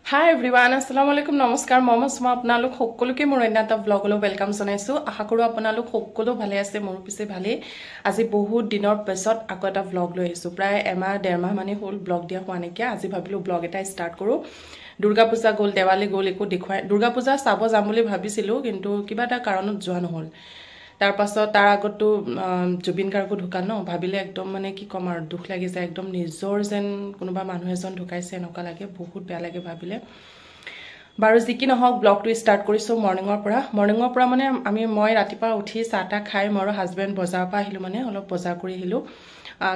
Hi everyone, Assalamualaikum, Namaskar, Mama Suma, আপোনালোক সকলোকে মোৰ অন্য এটা ব্লগলৈ ওয়েলকাম জনাইছো। আশা কৰো আপোনালোক সকলো ভালে আছে, মোৰ পিছে ভালে। আজি বহুত দিনৰ পিছত আকৌ এটা ব্লগ লৈ আহিছো। প্ৰায় এমাহ ডেৰমাহ মানে হ'ল ব্লগ দিয়া হোৱা নাই। আজি ভাবিলো ব্লগ এটা ষ্টাৰ্ট কৰো। দুৰ্গা পূজা গ'ল, দেৱালী গ'ল, একো দেখুৱাই দুৰ্গা পূজা চাব যাম বুলি ভাবিছিলো, কিন্তু কিবা এটা কাৰণত যোৱা নহল। তাৰ পাছত তাৰ আগতো জুবিন গাৰ্গো ঢুকাল ন, ভাবিলে একদম মানে কি কম আৰু দুখ লাগি যায়, একদম নিজৰ যেন কোনোবা মানুহ এজন ঢুকাইছে এনেকুৱা লাগে, বহুত বেয়া লাগে ভাবিলে। বাৰু যি কি নহওক ব্লগটো ষ্টাৰ্ট কৰিছোঁ মৰ্ণিঙৰ পৰা মানে মই ৰাতিপুৱা উঠি চাহ তাহ খাই মোৰ হাজবেণ্ড বজাৰৰ পৰা আহিলোঁ, মানে অলপ বজাৰ কৰি আহিলোঁ।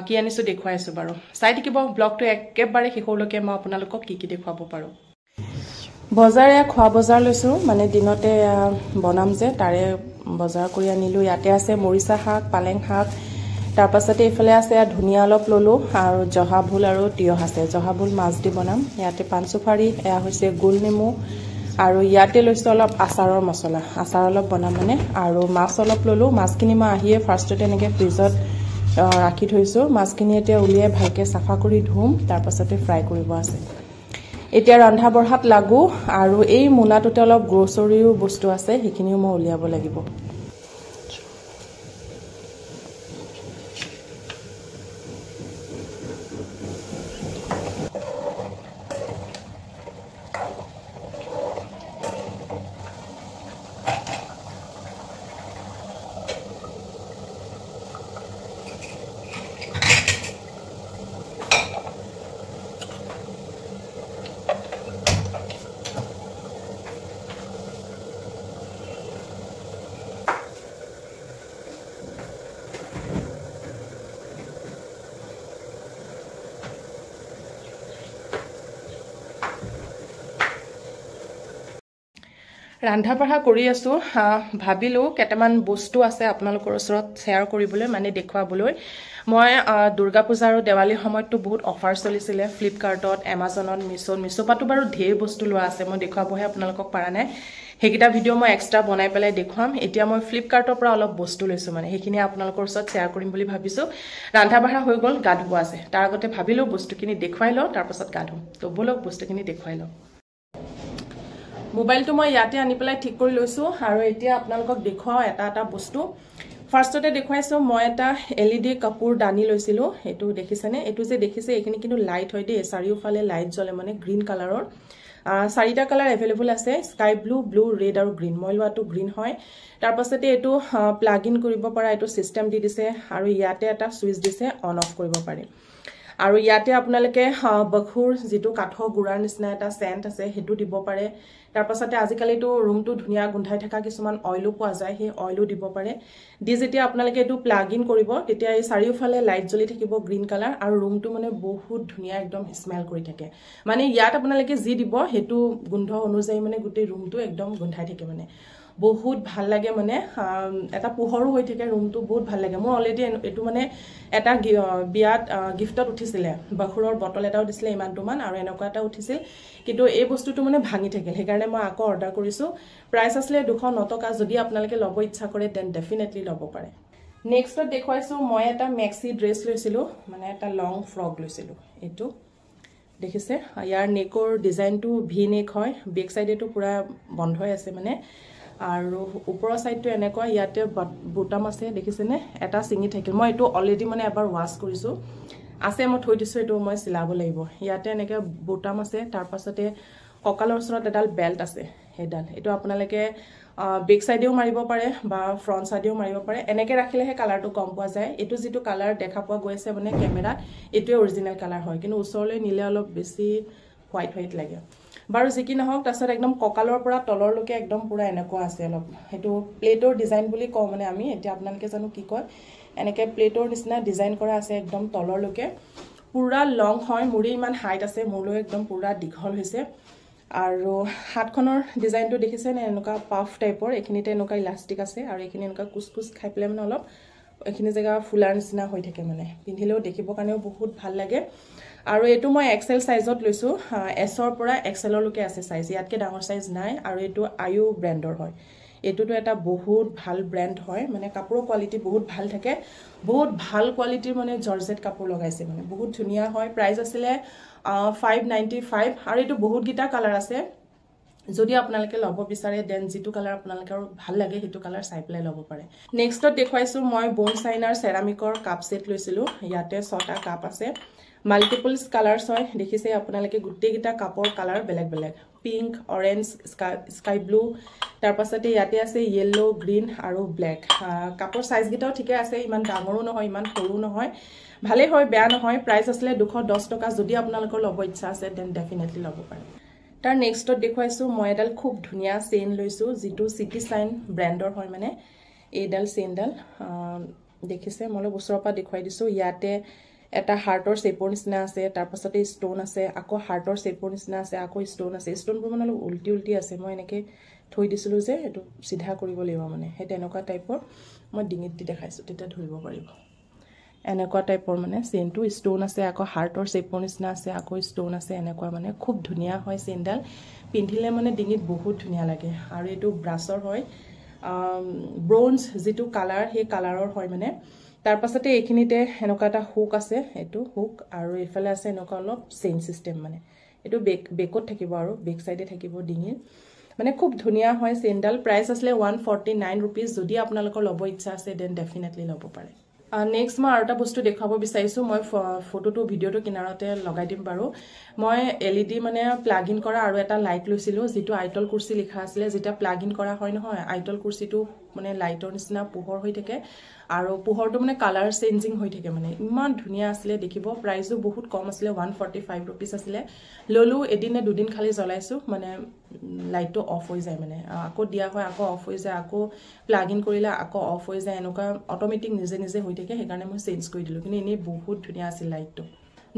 কি আনিছোঁ দেখুৱাই আছোঁ বাৰু, চাই থাকিব ব্লগটো একেবাৰে শেষলৈকে, মই আপোনালোকক কি কি দেখুৱাব পাৰোঁ। বজাৰে খোৱা বজাৰ লৈছোঁ, মানে দিনতে বনাম যে তাৰে বজাৰ কৰি আনিলোঁ। ইয়াতে আছে মৰিচা শাক, পালেং শাক, তাৰপাছতে এইফালে আছে ধনিয়া অলপ ল'লোঁ, আৰু জহা ভোল আৰু তিয়হ আছে। জহা ভোল মাছ দি বনাম। ইয়াতে পাণ চুপাৰী, এয়া হৈছে গোল নেমু, আৰু ইয়াতে লৈছোঁ অলপ আচাৰৰ মছলা, আচাৰ অলপ বনাম মানে, আৰু মাছ অলপ ল'লোঁ। মাছখিনি মই আহিয়ে ফাৰ্ষ্টতে এনেকৈ ফ্ৰিজত ৰাখি থৈছোঁ। মাছখিনি এতিয়া উলিয়াই ভালকৈ চাফা কৰি ধুম, তাৰপাছতে ফ্ৰাই কৰিব আছে। এতিয়া ৰন্ধা বঢ়াত লাগো, আৰু এই মোনাটোতে অলপ গ্ৰ'চাৰীও বস্তু আছে, সেইখিনিও মই উলিয়াব লাগিব। ৰান্ধা বঢ়া কৰি আছোঁ। ভাবিলোঁ কেইটামান বস্তু আছে আপোনালোকৰ ওচৰত শ্বেয়াৰ কৰিবলৈ, মানে দেখুৱাবলৈ। মই দুৰ্গা পূজা আৰু দেৱালীৰ সময়ততো বহুত অফাৰ চলিছিলে ফ্লিপকাৰ্টত, এমাজনত, মিছ'পাতো বাৰু ঢেৰ বস্তু লোৱা আছে, মই দেখুৱাবহে আপোনালোকক পৰা নাই। সেইকেইটা ভিডিঅ' মই এক্সট্ৰা বনাই পেলাই দেখুৱাম। এতিয়া মই ফ্লিপকাৰ্টৰ পৰা অলপ বস্তু লৈছোঁ, মানে সেইখিনি আপোনালোকৰ ওচৰত শ্বেয়াৰ কৰিম বুলি ভাবিছোঁ। ৰান্ধা বঢ়া হৈ গ'ল, গা ধুব আছে। তাৰ আগতে ভাবিলোঁ বস্তুখিনি দেখুৱাই লওঁ, তাৰপাছত গা ধুম। তো ব'লক বস্তুখিনি দেখুৱাই লওঁ। মোবাইলটো মই ইয়াতে আনি পেলাই ঠিক কৰি লৈছোঁ, আৰু এতিয়া আপোনালোকক দেখুৱাওঁ এটা এটা বস্তু। ফাৰ্ষ্টতে দেখুৱাইছোঁ, মই এটা LED কাপোৰ দানি লৈছিলোঁ। এইটো দেখিছেনে? এইটো যে দেখিছে এইখিনি কিন্তু লাইট হয় দেই, চাৰিওফালে লাইট জ্বলে, মানে গ্ৰীণ কালাৰৰ। 4টা কালাৰ এভেইলেবল আছে, স্কাই ব্লু, ৰেড আৰু গ্ৰীণ। মই লোৱাটো গ্ৰীণ হয়। তাৰপাছতে এইটো প্লাগ ইন কৰিব পৰা এইটো ছিষ্টেম দি দিছে, আৰু ইয়াতে এটা ছুইচ দিছে, অন অফ কৰিব পাৰি। আৰু ইয়াতে আপোনালোকে বখুৰ যিটো কাঠৰ গুড়াৰ নিচিনা এটা চেণ্ট আছে, সেইটো দিব পাৰে। তাৰপাছতে আজিকালিতো ৰুমটো ধুনীয়া গোন্ধাই থকা কিছুমান অইলো পোৱা যায়, সেই অইলো দিব পাৰে। দি যেতিয়া আপোনালোকে এইটো প্লাগ ইন কৰিব, তেতিয়া এই চাৰিওফালে লাইট জ্বলি থাকিব গ্ৰীণ কালাৰ, আৰু ৰুমটো মানে বহুত ধুনীয়া একদম স্মেল কৰি থাকে। মানে ইয়াত আপোনালোকে যি দিব সেইটো গোন্ধ অনুযায়ী মানে গোটেই ৰুমটো একদম গোন্ধাই থাকে, মানে বহুত ভাল লাগে। মানে এটা পোহৰো হৈ থাকে, ৰুমটো বহুত ভাল লাগে। মোৰ অলৰেডি এইটো মানে এটা বিয়াত গিফ্টত উঠিছিলে, বাখুৰৰ বটল এটাও দিছিলে ইমানটোমান, আৰু এনেকুৱা এটা উঠিছিল, কিন্তু এই বস্তুটো মানে ভাঙি থাকিল, সেইকাৰণে মই আকৌ অৰ্ডাৰ কৰিছোঁ। প্ৰাইচ আছিলে 209 টকা। যদি আপোনালোকে ল'ব ইচ্ছা কৰে দেন ডেফিনেটলি ল'ব পাৰে। নেক্সটত দেখুৱাইছোঁ, মই এটা মেক্সি ড্ৰেছ লৈছিলোঁ, মানে এটা লং ফ্ৰক লৈছিলোঁ। এইটো দেখিছে, ইয়াৰ নেকৰ ডিজাইনটো ভি নেক হয়, বেক চাইডেটো পূৰা বন্ধই আছে মানে, আৰু ওপৰৰ ছাইডটো এনেকুৱা, ইয়াতে বুটাম আছে দেখিছেনে, এটা ছিঙি থাকিল। মই এইটো অলৰেডি মানে এবাৰ ৱাছ কৰিছোঁ, আছে মই থৈ দিছোঁ, এইটো মই চিলাব লাগিব। ইয়াতে এনেকৈ বুটাম আছে, তাৰপাছতে কঁকালৰ ওচৰত এডাল বেল্ট আছে, সেইডাল এইটো আপোনালোকে বেক চাইডেও মাৰিব পাৰে বা ফ্ৰণ্ট চাইডেও মাৰিব পাৰে। এনেকৈ ৰাখিলেহে কালাৰটো গম পোৱা যায়। এইটো যিটো কালাৰ দেখা পোৱা গৈ আছে মানে কেমেৰাত, এইটোৱে অৰিজিনেল কালাৰ হয়, কিন্তু ওচৰলৈ নিলে অলপ বেছি হোৱাইট লাগে। বাৰু যি কি নহওক, তাৰপিছত একদম কঁকালৰ পৰা তলৰলৈকে একদম পূৰা এনেকুৱা আছে অলপ, সেইটো প্লেটৰ ডিজাইন বুলি কওঁ মানে আমি, এতিয়া আপোনালোকে জানো কি কয়। এনেকৈ প্লেটৰ নিচিনা ডিজাইন কৰা আছে একদম তলৰলৈকে, পূৰা লং হয়। মোৰে ইমান হাইট আছে, মোৰলৈ একদম পূৰা দীঘল হৈছে। আৰু হাতখনৰ ডিজাইনটো দেখিছেনে, এনেকুৱা পাফ টাইপৰ, এইখিনিতে এনেকুৱা ইলাষ্টিক আছে, আৰু এইখিনি এনেকুৱা কুচ খাই পেলাই মানে অলপ এইখিনি জেগা ফুলাৰ নিচিনা হৈ থাকে, মানে পিন্ধিলেও দেখিবৰ কাৰণেও বহুত ভাল লাগে। আৰু এইটো মই XL সাইজত লৈছো এছৰ পৰা XLলৈকে আছে সাইজ ইয়াতকে ডাঙৰ সাইজ নাই আৰু এইটো আয়ু ব্ৰ্যান্ডৰ হয় এটোটো এটা বহুত ভাল ব্ৰ্যান্ড হয় মানে কাপোৰৰ কোৱালিটি বহুত ভাল থাকে বহুত ভাল কোৱালিটিৰ মানে জৰ্জেট কাপোৰ লগাইছে মানে বহুত ধুনিয়া হয় প্ৰাইস আছিলে 595 আৰু এইটো বহুত গিটা কালাৰ আছে যদি আপোনালোকে ল'ব বিচাৰে দেন যেটো কালাৰ আপোনালোকৰ ভাল লাগে হেতু কালাৰ চাই পেলাই ল'ব পাৰে নেক্সটত দেখুৱাইছো মই বোন চাইনাৰ সেৰামিকৰ কাপ সেট লৈছিলো ইয়াতে 6টা কাপ আছে মাল্টিপলস কালাৰছ হয় দেখিছে আপোনালোকে গুটেই গিটা কাপৰ কালাৰ বেলেগ বেলেগ পিংক অৰেঞ্জ স্কাই ব্লু তাৰ পাছতে ইয়াতে আছে ইয়েলো গ্ৰীন আৰু ব্ল্যাক কাপৰ সাইজ গিটাও ঠিকে আছে ইমান ডাঙৰো নহয় ইমান সৰু নহয় ভালে হয় বেয়া নহয় প্ৰাইস আসলে 210 টকা যদি আপোনালোকৰ ল'ব ইচ্ছা আছে দেন ডেফিনেটলি ল'ব পাৰে তাৰ নেক্সটত দেখুৱাইছো মই এডাল খুব ধুনিয়া চেইন লৈছো যেটো সিটি সাইন ব্ৰ্যান্ডৰ হয় মানে এডাল চেইনডাল দেখিছে মই বছৰৰ পৰা দেখুৱাই দিছো ইয়াতে এটা হাৰ্টৰ শেপৰ নিচিনা আছে তাৰ পাছতে ষ্টোন আছে আকৌ হাৰ্টৰ শেপৰ নিচিনা আছে আকৌ ষ্টোন আছে ষ্টোনবোৰ মানে উল্টি উল্টি আছে মই এনেকে থৈ দিছিলো যে এটো সিধা কৰিব লাগিব মানে হে তেনেকুৱা টাইপৰ মই ডিঙিত দি দেখাইছো তেতিয়া ধৰিব পাৰিব এনেকুৱা টাইপৰ মানে চেইনটো ষ্টোন আছে আকৌ হাৰ্টৰ শেপৰ নিচিনা আছে আকৌ ষ্টোন আছে এনেকুৱা মানে খুব ধুনিয়া হয় চেইনডাল পিন্ধিলে মানে ডিঙিত বহুত ধুনিয়া লাগে আৰু এটো ব্ৰাছৰ হয় ব্ৰঞ্জ যেটো কালাৰ হে কালাৰৰ হয় মানে তাৰ পাছতে এইখিনিতে এনেকুৱা এটা হুক আছে এটো হুক আৰু এফালে আছে এনেকুৱা অলপ চেইন সিস্টেম মানে এটো বেকত থাকিব আৰু বেক সাইডে থাকিব ডিঙিৰ মানে খুব ধুনিয়া হয় চেইনডাল প্ৰাইস আসলে 149 रुपीस যদি আপোনালোকৰ ল'ব ইচ্ছা আছে দেন ডেফিনেটলি ল'ব পাৰে নেক্সট মই আৰটা বস্তু দেখাব বিচাৰিছো মই ফটোটো ভিডিওটো কিনাৰতে লগাই দিম বাৰু মই এলইডি মানে প্লাগ ইন কৰা আৰু এটা লাইট লৈছিলো যেটো আইটল কুৰ্সি লিখা আছিল যেটা প্লাগ ইন কৰা হয় নহয় আইটল কুৰ্সিটো মানে লাইটৰ নিচিনা পোহৰ হৈ থাকে আৰু পোহৰটো মানে কালাৰ চেঞ্জিং হৈ থাকে মানে ইমান ধুনিয়া আছিল দেখিব প্ৰাইসও বহুত কম আছিল 145 रुपीस আছিল ললো এদিনে দুদিন খালি জ্বলাইছো মানে লাইটটো অফ হৈ যায় মানে আকৌ দিয়া হয় আকৌ অফ হৈ যায় আকৌ প্লাগ ইন কৰিলে আকৌ অফ হৈ যায় এনেকুৱা অটোমেটিক নিজে নিজে হৈ থাকে হেকাৰণে মই চেঞ্জ কৰি দিলো কিন্তু এনে বহুত ধুনিয়া আছিল লাইটটো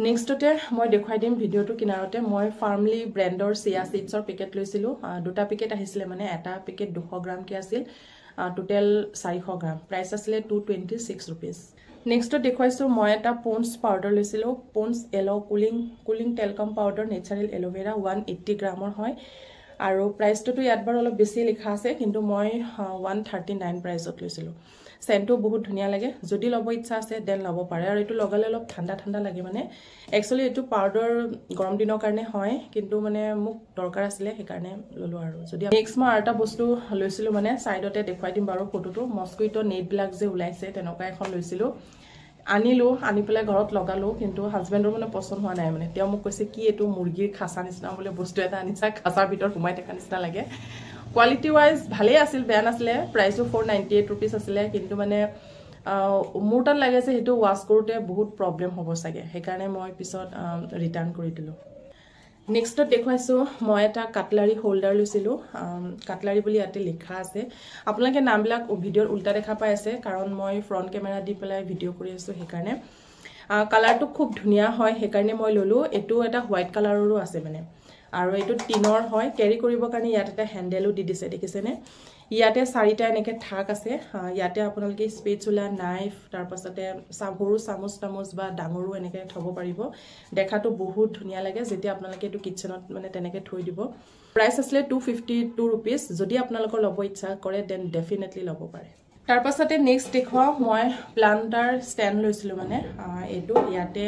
নেক্সটতে মই দেখাই দিম ভিডিওটো কিনাৰতে মই ফাৰ্মলি ব্ৰ্যান্ডৰ চিয়া সিডছৰ পেকেট লৈছিলো দুটা পেকেট আহিছিল মানে এটা পেকেট 200 গ্ৰাম কি আছিল টোটাল 400 গ্ৰাম প্ৰাইস আছিল 226 रुपीस নেক্সটত দেখুৱাইছো মই এটা পন্স পাউডাৰ লৈছিলো পন্স এলো cooling talcum powder natural aloe vera 180 গ্ৰামৰ হয় আৰু প্ৰাইসটো ইয়াত বৰ অলপ বেছি লিখা আছে কিন্তু মই 139 প্ৰাইসত লৈছিলো সেন্টটো বহুত ধুনিয়া লাগে যদি ল'ব ইচ্ছা আছে দেন ল'ব পাৰে আৰু এটো লগালে অলপ ঠাণ্ডা ঠাণ্ডা লাগে মানে একচুয়ালি এটো পাউডাৰ গৰম দিনৰ কাৰণে হয় কিন্তু মানে মোক দৰকাৰ আছিল হেকাৰণে ললো আৰু যদি নেক্সট মই আৰটা বস্তু লৈছিলো মানে সাইডতে দেখুৱাই দিম বাৰু ফটোটো মস্কুইটো নেট ব্লাক যে উলাইছে তেনেকুৱা এখন লৈছিলো আনিলো আনি পেলাই ঘৰত লগালো কিন্তু হাজবেণ্ডৰ মানে পছন্দ হোৱা নাই মানে তেওঁ মোক কৈছে কি এটো মুৰ্গীৰ খাসা নিচিনা বলে বস্তু এটা আনিছা খাসাৰ ভিতৰ ঘুমাই থকা নিচিনা লাগে কোৱালিটি ওয়াইজ ভালে আছিল বেয়া নাছিলে প্ৰাইসও 498 रुपीस আছিল কিন্তু মানে মোৰ তাত লাগে যে হেতু ওয়াশ কৰোতে বহুত প্ৰবলেম হ'ব সাগে হেকাৰণে মই পিছত ৰিটাৰ্ন কৰি দিলো নেক্সটত দেখুৱাইছো মই এটা কাটলাৰী হোল্ডাৰ লৈছিলো কাটলাৰী বুলি ইয়াতে লিখা আছে আপোনালোকে নামবিলাক ভিডিওৰ উল্টা দেখা পাই আছে কাৰণ মই ফ্ৰন্ট কেমেৰা দি পেলাই ভিডিও কৰি আছো হেকাৰণে কালাৰটো খুব ধুনিয়া হয় হেকাৰণে মই ললো এটো এটা হোৱাইট কালাৰৰো আছে মানে আৰু এটো টিনৰ হয় ক্যাৰি কৰিব কাৰণে ইয়াতে এটা হ্যান্ডেলও দি দিছে দেখিছে নে ইয়াতে চাৰিটা এনেকে ঠাক আছে ইয়াতে আপোনালোকে স্পেচুলা নাইফ তাৰ পাছতে সাবৰু চামুচ বা ডাঙৰো এনেকে থব পাৰিব দেখাটো বহুত ধুনিয়া লাগে যেতিয়া আপোনালোকে এটো কিচেনত মানে তেনেকে থৈ দিব প্ৰাইস আসলে 252 रुपीस যদি আপোনালোকৰ ল'ব ইচ্ছা কৰে দেন ডেফিনেটলি ল'ব পাৰে তাৰ পাছতে নেক্সট দেখুৱাও মই প্লান্টাৰ ষ্টেণ্ড লৈছিলো মানে এটো ইয়াতে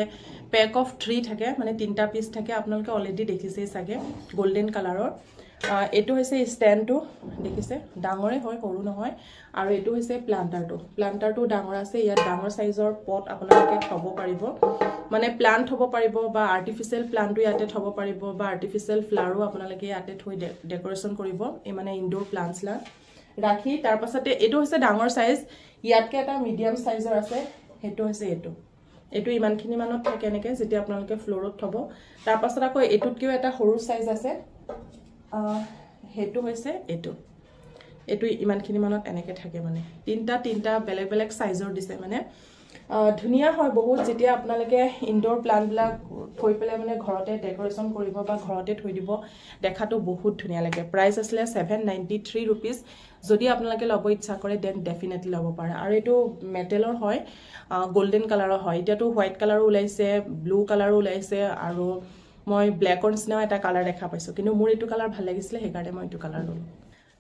পেক অফ 3 থাকে মানে তিনটা পিস থাকে আপোনালোকে অলৰেডি দেখিছেই সাগে গোল্ডেন কালাৰৰ এটো হৈছে ষ্টেণ্ডটো দেখিছে ডাঙৰে হয় সৰু নহয় আৰু এটো হৈছে প্লান্টাৰটো ডাঙৰ আছে ইয়াত ডাঙৰ সাইজৰ পট আপোনালোকে থব পাৰিব মানে প্লান্ট থব পাৰিব বা আৰ্টিফিশিয়াল প্লান্টটো ইয়াতে থব পাৰিব বা আৰ্টিফিশিয়াল ফ্লাৱাৰো আপোনালোকে ইয়াতে থৈ ডেকোৰেশন কৰিব এই মানে ইনডোৰ প্লান্টছলা ৰাখি তাৰ পাছতে এটো হৈছে ডাঙৰ সাইজ ইয়াতকে এটা মিডিয়াম সাইজৰ আছে হেতু হৈছে এটো ইমানখিনি মানত থাকে এনেকে যেতিয়া আপোনালোকে ফ্লোৰত থব তাৰ পাছত আকৌ এটুতকেও এটা সৰু সাইজ আছে হেতু হৈছে এটো ইমানখিনি মানত এনেকে থাকে মানে তিনটা বেলেগ বেলেগ সাইজৰ দিছে মানে ধুনিয়া হয় বহুত যেতিয়া আপোনালোকে ইনডোৰ প্লান্ট বিলাক থৈ পেলে মানে ঘৰতে ডেকোৰেশন কৰিব বা ঘৰতে থৈ দিব দেখাটো বহুত ধুনিয়া লাগে প্ৰাইস আছিল 793 रुपीस যদি আপোনালোকে ল'ব ইচ্ছা কৰে দেন ডেফিনেটলি ল'ব পাৰে আৰু এটো মেটেলৰ হয় গোল্ডেন কালাৰৰ হয় এতিয়াটো হোৱাইট কালাৰো ওলাইছে ব্লু কালাৰো ওলাইছে আৰু মই ব্ল্যাকৰ নিচিনা এটা কালাৰ দেখা পাইছো কিন্তু মোৰ এটো কালাৰ ভাল লাগিছিল হেকাৰণে মই এটো কালাৰ ললো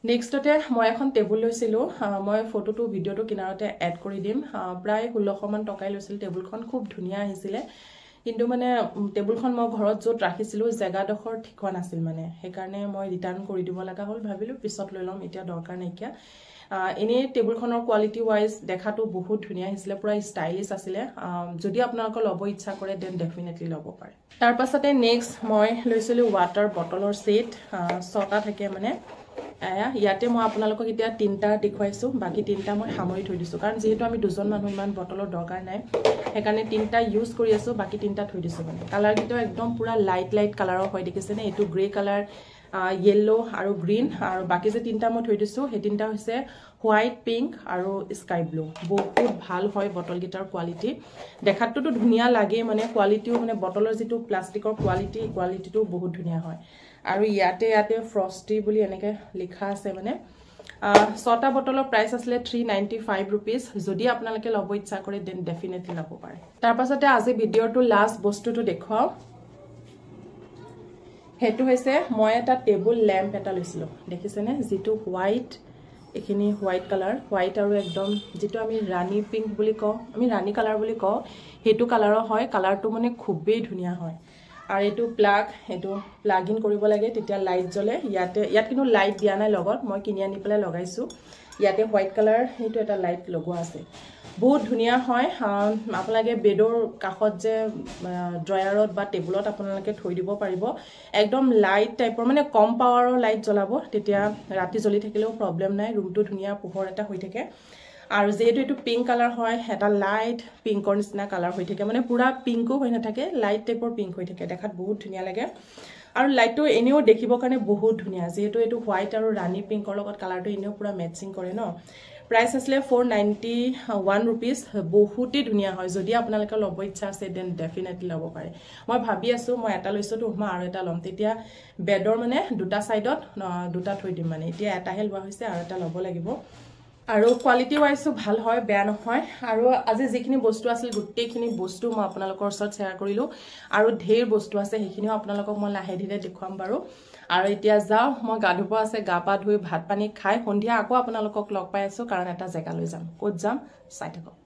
নেক্সটতে মই এখন টেবুল লৈছিলো মই ফটোটো ভিডিওটো কিনাৰতে এড কৰি দিম প্ৰায় 1600 মান টকাই লৈছিল টেবুলখন খুব ধুনিয়া আহিছিল কিন্তু মানে টেবুলখন মই ঘৰত য'ত ৰাখিছিলোঁ জেগাডোখৰ ঠিক হোৱা নাছিল মানে সেইকাৰণে মই ৰিটাৰ্ণ কৰি দিব লগা হ'ল ভাবিলোঁ পিছত লৈ ল'ম এতিয়া দৰকাৰ নাইকিয়া এনেই টেবুলখনৰ কোৱালিটি ৱাইজ দেখাটো বহুত ধুনীয়া আহিছিলে পুৰা ষ্টাইলিছ আছিলে যদি আপোনালোকৰ ল'ব ইচ্ছা কৰে দেন ডেফিনেটলি ল'ব পাৰে তাৰ পাছতে নেক্সট মই লৈছিলোঁ ৱাটাৰ বটলৰ ছেট 6টা থাকে মানে ইয়াতে মই আপোনালোকক এতিয়া 3টা দেখুৱাইছোঁ বাকি 3টা মই সামৰি থৈ দিছোঁ কাৰণ যেহেতু আমি দুজন মানুহ ইমান বটলৰ দৰকাৰ নাই সেইকাৰণে 3টা ইউজ কৰি আছোঁ বাকি 3টা থৈ দিছোঁ মানে কালাৰকেইটা একদম পুৰা লাইট কালাৰৰ হয় দেখিছেনে এইটো গ্ৰে কালাৰ येलो আৰু গ্ৰীণ আৰু বাকি যে 3টা মই থৈ দিছোঁ সেই 3টা হৈছে হোৱাইট পিংক আৰু স্কাই ব্লু বহুত ভাল হয় বটলকেইটাৰ কোৱালিটি দেখাতটো ধুনীয়া লাগে মানে কোৱালিটিও মানে বটলৰ যিটো প্লাষ্টিকৰ কোৱালিটিটো বহুত ধুনীয়া হয় আৰু ইয়াতে ফ্ৰষ্টি বুলি এনেকৈ লিখা আছে মানে 6টা বটলৰ প্ৰাইচ আছিলে 395 रुपीस যদি আপোনালোকে ল'ব ইচ্ছা কৰে দেন ডেফিনেটলি ল'ব পাৰে তাৰ পাছতে আজি ভিডিঅ'টো লাষ্ট বস্তুটো দেখুৱাও হেতু হৈছে মই এটা টেবুল ল্যাম্প এটা লৈছিলোঁ দেখিছেনে যেটো হোৱাইট এখিনি হোৱাইট কালাৰ হোৱাইট আৰু একদম যেটো আমি ৰানী পিংক বুলি কওঁ আমি ৰানী কালাৰ বুলি কওঁ হেতু কালাৰৰ হয় কালাৰটো মানে খুবেই ধুনীয়া হয় আৰু এটো প্লাগ ইন কৰিব লাগে তেতিয়া লাইট জ্বলে ইয়াত কিন্তু লাইট দিয়া নাই লগত মই কিনি আনি পেলাই লগাইছো ইয়াতে হোৱাইট কালাৰ হেতু এটা লাইট লগোৱা আছে বহুত ধুনীয়া হয় আপোনালোকে বেডৰ কাখত যে ড্ৰয়াৰত বা টেবুলত আপোনালোকে থৈ দিব পাৰিব একদম লাইট টাইপৰ মানে কম পাৱাৰৰ লাইট জ্বলাব তেতিয়া ৰাতি জ্বলি থাকিলেও প্ৰবলেম নাই ৰুমটো ধুনীয়া পোহৰ এটা হৈ থাকে আৰু যেহেতু এটো পিংক কালাৰ হয় এটা লাইট পিংকৰ নিচিনা কালাৰ হৈ থাকে মানে পুৰা পিংকো হৈ নাথাকে লাইট টাইপৰ পিংক হৈ থাকে দেখাত বহুত ধুনীয়া লাগে আৰু লাইটটো এনেও দেখিবৰ কাৰণে বহুত ধুনীয়া যেহেতু এটো হোৱাইট আৰু ৰানী পিংকৰ লগত কালাৰটো এনেও পুৰা মেচিং কৰে ন প্ৰাইস আসলে 491 रुपीस বহুতই ধুনীয়া হয় যদি আপোনালোকে ল'ব ইচ্ছা আছে দেন ডেফিনেটলি ল'ব পাৰে মই ভাবি আছো মই এটা লৈছো তো মই আৰু এটা ল'ম তেতিয়া বেডৰ মানে দুটা সাইডত দুটা থৈ দিম মানে এতিয়া এটাহে লোৱা হৈছে আৰু এটা ল'ব লাগিব আৰু কোৱালিটি ওয়াইজও ভাল হয় বেয়া নহয় আৰু আজি যিখিনি বস্তু আছিল গুটেইখিনি বস্তু মই আপোনালোকৰ ওচৰত শেয়াৰ কৰিলো আৰু ঢেৰ বস্তু আছে সেইখিনিও আপোনালোকক মই লাহে ধীৰে দেখুৱাম বাৰু আৰু এতিয়া যাও মই গা ধুব আছে গা পা ধুই ভাত পানী খাই সন্ধিয়া আকৌ আপোনালোকক লগ পাই আছো কাৰণ এটা জেগা লৈ যাম ক'ত যাম চাই থাকক